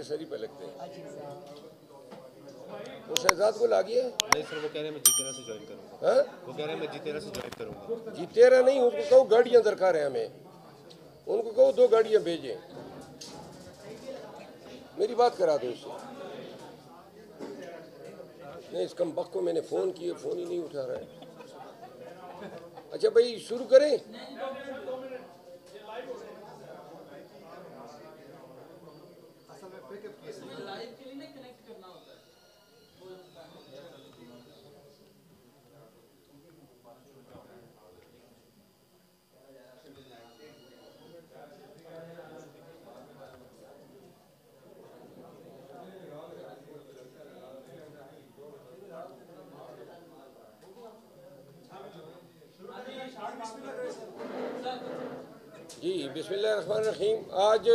سری پہ لگتے ہیں. وہ شہزاد کو لا گیا. نہیں سر، وہ کہہ رہے ہیں میں جی 13 سے جوائن کروں گا. وہ کہہ رہے ہیں میں جی 13 سے جوائن کروں گا. جی 13 نہیں، ان کو کہو گاڑیاں درکار ہیں ہمیں. ان کو کہو 2 گاڑیاں بھیجیں. میری بات کرا دو اس سے. نہیں، اس کم بخت کو میں نے فون کیا، فون ہی نہیں اٹھا رہا ہے. اچھا بھائی شروع کریں. جی بسم اللہ الرحمن الرحیم. آج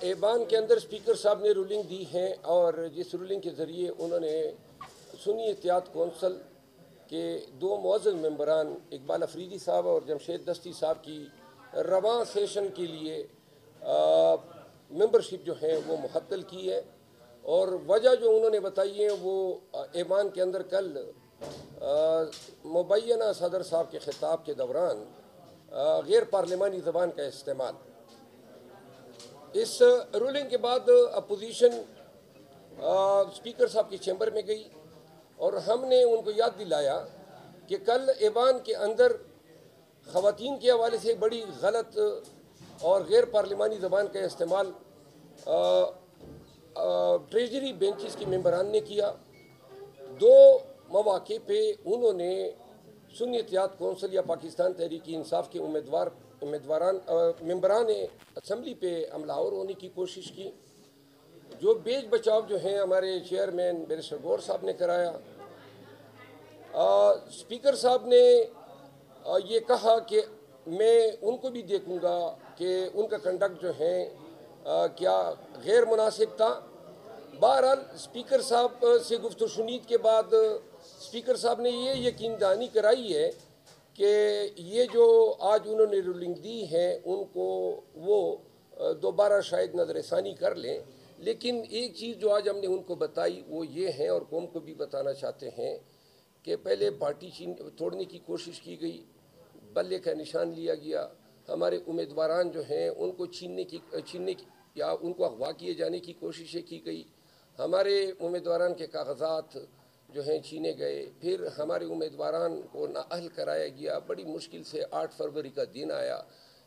ایوان کے اندر اسپیکر صاحب نے رولنگ دی ہے، اور جس رولنگ کے ذریعے انہوں نے سنی اتحاد کونسل کے 2 معزز ممبران اقبال افریدی صاحب اور جمشید دستی صاحب کی رواں سیشن کے لیے ممبرشپ جو ہے وہ معطل کی ہے. اور وجہ جو انہوں نے بتائی ہے وہ ایوان کے اندر کل مبینہ صدر صاحب کے خطاب کے دوران غیر پارلیمانی زبان کا استعمال. اس رولنگ کے بعد اپوزیشن اسپیکر صاحب کے چیمبر میں گئی، اور ہم نے ان کو یاد دلایا کہ کل ایوان کے اندر خواتین کے حوالے سے بڑی غلط اور غیر پارلیمانی زبان کا استعمال ٹریجری بینچز کے ممبران نے کیا. 2 مواقع پہ انہوں نے سنی اتحاد کونسل یا پاکستان تحریک انصاف کے ممبران اسمبلی پہ حملہ آور ہونے کی کوشش کی. جو بیچ بچاؤ جو ہیں ہمارے چیئرمین بیرسٹر گور صاحب نے کرایا. اسپیکر صاحب نے یہ کہا کہ میں ان کو بھی دیکھوں گا کہ ان کا کنڈکٹ جو ہے کیا غیر مناسب تھا. بہرحال اسپیکر صاحب سے گفت و شنید کے بعد اسپیکر صاحب نے یہ یقین دہانی کرائی ہے کہ یہ جو آج انہوں نے رولنگ دی ہے ان کو وہ دوبارہ شاید نظر ثانی کر لیں. لیکن ایک چیز جو آج ہم نے ان کو بتائی وہ یہ ہے، اور قوم کو بھی بتانا چاہتے ہیں، کہ پہلے پارٹی توڑنے کی کوشش کی گئی، بلے کا نشان لیا گیا، ہمارے امیدواران جو ہیں ان کو چھیننے کی یا ان کو اغوا کیے جانے کی کوششیں کی گئی، ہمارے امیدواران کے کاغذات جو ہیں چھینے گئے، پھر ہمارے امیدواران کو نااہل کرایا گیا. بڑی مشکل سے 8 فروری کا دن آیا.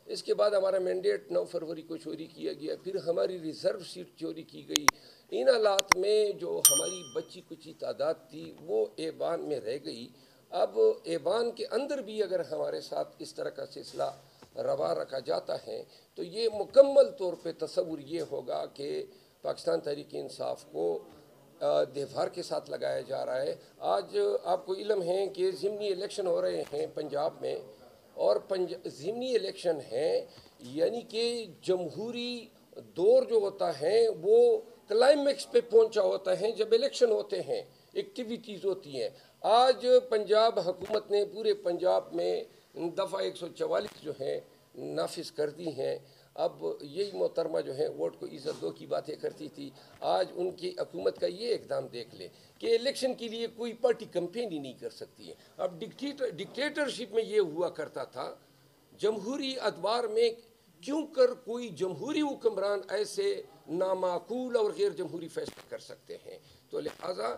اس کے بعد ہمارا مینڈیٹ 9 فروری کو چوری کیا گیا، پھر ہماری ریزرو سیٹ چوری کی گئی. ان حالات میں جو ہماری بچی کچی تعداد تھی وہ ایوان میں رہ گئی. اب ایوان کے اندر بھی اگر ہمارے ساتھ اس طرح کا سلسلہ روا رکھا جاتا ہے تو یہ مکمل طور پہ تصور یہ ہوگا کہ پاکستان تحریک انصاف کو دیوار کے ساتھ لگایا جا رہا ہے. آج آپ کو علم ہے کہ ضمنی الیکشن ہو رہے ہیں پنجاب میں، اور ضمنی الیکشن ہیں یعنی کہ جمہوری دور جو ہوتا ہے وہ کلائمیکس پہ پہنچا ہوتا ہے جب الیکشن ہوتے ہیں، ایکٹیویٹیز ہوتی ہیں. آج پنجاب حکومت نے پورے پنجاب میں دفعہ 144 جو ہیں نافذ کر دی ہیں. اب یہی محترمہ جو ہیں ووٹ کو عزت دو کی باتیں کرتی تھی، آج ان کی حکومت کا یہ اقدام دیکھ لیں کہ الیکشن کے لیے کوئی پارٹی کمپین ہی نہیں کر سکتی ہے. اب ڈکٹیٹرشپ میں یہ ہوا کرتا تھا، جمہوری ادوار میں کیوں کر کوئی جمہوری حکمران ایسے نامعقول اور غیر جمہوری فیصلے کر سکتے ہیں. تو لہٰذا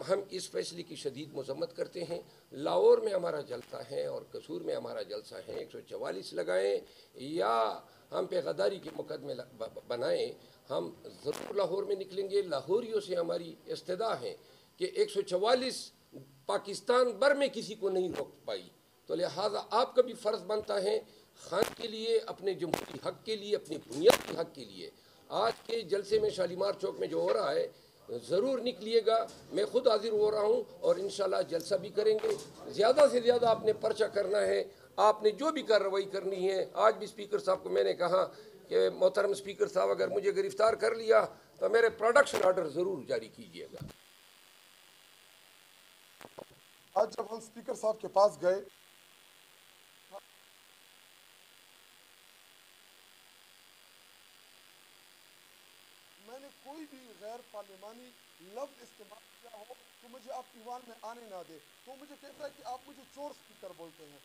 ہم اس فیصلے کی شدید مذمت کرتے ہیں. لاہور میں ہمارا جلسہ ہے اور قصور میں ہمارا جلسہ ہے، 144 لگائیں یا ہم پہ غداری کے مقدمے بنائیں، ہم ضرور لاہور میں نکلیں گے. لاہوریوں سے ہماری استدعا ہے کہ 144 پاکستان بھر میں کسی کو نہیں روک پائی. تو لہٰذا آپ کا بھی فرض بنتا ہے خان کے لیے، اپنے جمہوری حق کے لیے، اپنے بنیادی حق کے لیے. آج کے جلسے میں شالیمار چوک میں جو ہو رہا ہے ضرور نکلیے گا. میں خود حاضر ہو رہا ہوں اور انشاءاللہ جلسہ بھی کریں گے. زیادہ سے زیادہ آپ نے پرچہ کرنا ہے، آپ نے جو بھی کارروائی کرنی ہے. آج بھی اسپیکر صاحب کو میں نے کہا کہ محترم اسپیکر صاحب اگر مجھے گرفتار کر لیا تو میرے پروڈکشن آرڈر ضرور جاری کیجیے گا. آج جب ہم اسپیکر صاحب کے پاس گئے میں نے کوئی بھی غیر پارلیمانی لفظ استعمال کیا ہو تو مجھے آپ ایوان میں آنے نہ دے. تو مجھے کہتا ہے کہ آپ مجھے چور اسپیکر بولتے ہیں.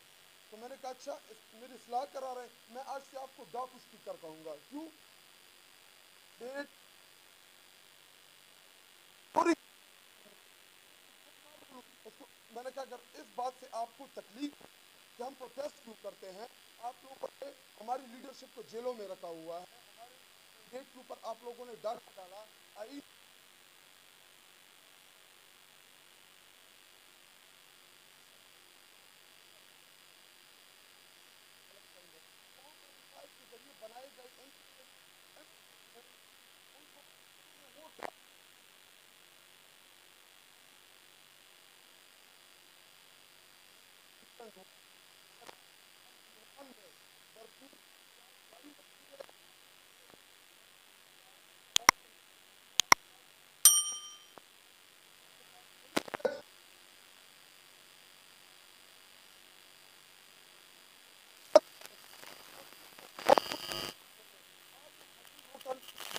تو میں نے کہا اچھا میری اصلاح کرا رہے ہیں, میں آج سے آپ کو ڈاکو اسپیکر کہوں گا. کیوں؟ میں نے کہا اگر اس بات سے آپ کو تکلیف کہ ہم پروٹیسٹ کیوں کرتے ہیں, آپ لوگوں نے ہماری لیڈرشپ کو جیلوں میں رکھا ہوا ہے, ہمارے کینڈیڈیٹ کے اوپر آپ لوگوں نے ڈر ڈالا. کے ذریعے بنائے گئے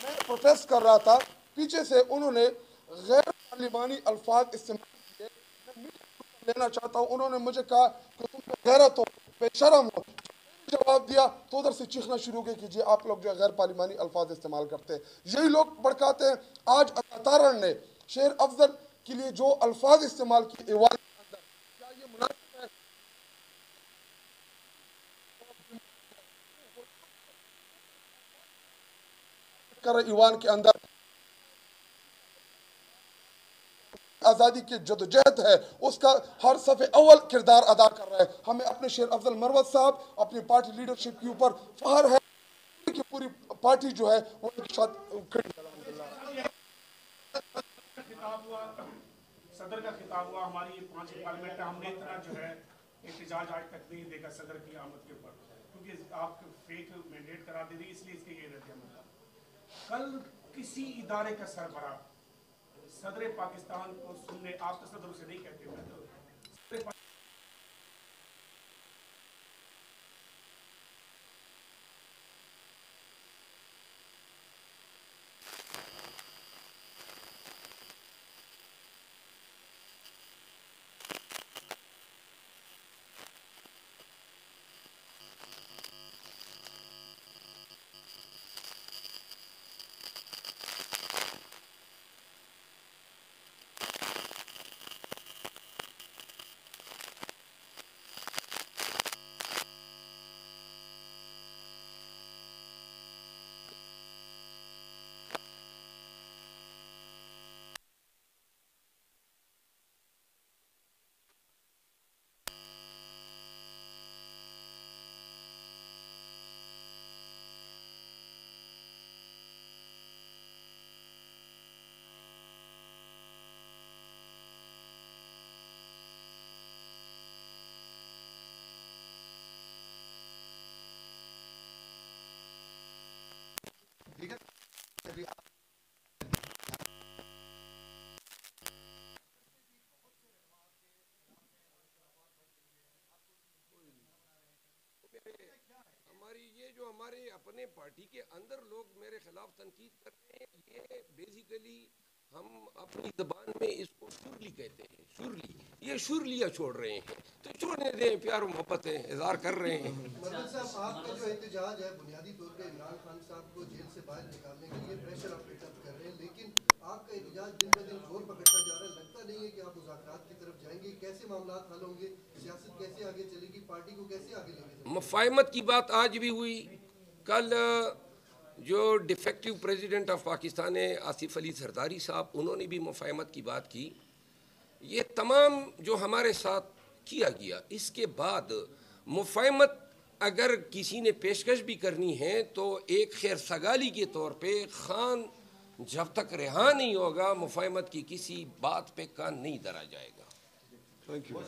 میں پروٹیسٹ کر رہا تھا, پیچھے سے انہوں نے غیر پارلیمانی الفاظ استعمال کیے. میں میڈیا لینا چاہتا ہوں, انہوں نے مجھے کہا کہ تم پہ غیرت ہو, بے شرم ہو. جواب دیا تو ادھر سے چیخنا شروع کیا کہ جی آپ لوگ جو ہے غیر پارلیمانی الفاظ استعمال کرتے ہیں. یہی لوگ بڑکاتے ہیں. آج اتاتارن نے شیر افضل کے لیے جو الفاظ استعمال کیے ایوان کے اندر, کیا یہ مناسب ہے؟ کر ایوان کے اندر آزادی کی جدوجہد ہے اس کا ہر صفحے اول کردار ادا کر رہا ہے. ہمیں اپنے شیر افضل مروت صاحب اپنی پارٹی لیڈرشپ کے اوپر فخر ہے کہ پوری پارٹی جو ہے وہ ایک ساتھ کھڑی ہے. خطاب ہوا, صدر کا خطاب ہوا, ہماری یہ 5 پارلیمنٹ ہے, ہم نے اتنا جو ہے احتجاج آج تک نہیں دیکھا صدر کی آمد کے اوپر, کیونکہ آپ فیک مینڈیٹ کرا دے دی, اس لیے اس کے یہ رد عمل تھا. کل کسی ادارے کا سربراہ صدر پاکستان کو سننے, آپ تو صدر اسے نہیں کہتے ہوئے تو ہماری یہ جو ہمارے اپنے پارٹی کے اندر لوگ میرے خلاف تنقید کر رہے ہیں, یہ بیسیکلی ہم اپنی زبان میں اس کو شورلی کہتے ہیں. شورلی, یہ شورلیاں چھوڑ رہے ہیں تو چھوڑنے دیں, پیار و محبت اظہار کر رہے ہیں. مدد صاحب, آپ کا جو احتجاج ہے بنیادی طور پہ عمران خان صاحب کو جیل سے باہر نکالنے کے لیے پریشر آپ پیٹ اپ کر رہے ہیں, لیکن آپ کا احتجاج دن بہ دن زور پکڑتا جا رہا ہے. لگتا نہیں ہے کہ آپ مذاکرات کی طرف جائیں گے؟ کیسے معاملات حل ہوں گے؟ سیاست کیسے آگے چلے گی؟ پارٹی کو کیسے آگے لے کے چلیں گے؟ مفاہمت کی بات آج بھی ہوئی. کل جو ڈیفیکٹو پریزیڈنٹ آف پاکستان ہے آصف علی زرداری صاحب, انہوں نے بھی مفاہمت کی بات کی. یہ تمام جو ہمارے ساتھ کیا گیا, اس کے بعد مفاہمت اگر کسی نے پیشکش بھی کرنی ہے تو ایک خیر سگالی کے طور پہ خان جب تک رہا نہیں ہوگا مفاہمت کی کسی بات پہ کان نہیں دھرا جائے گا. Thank you.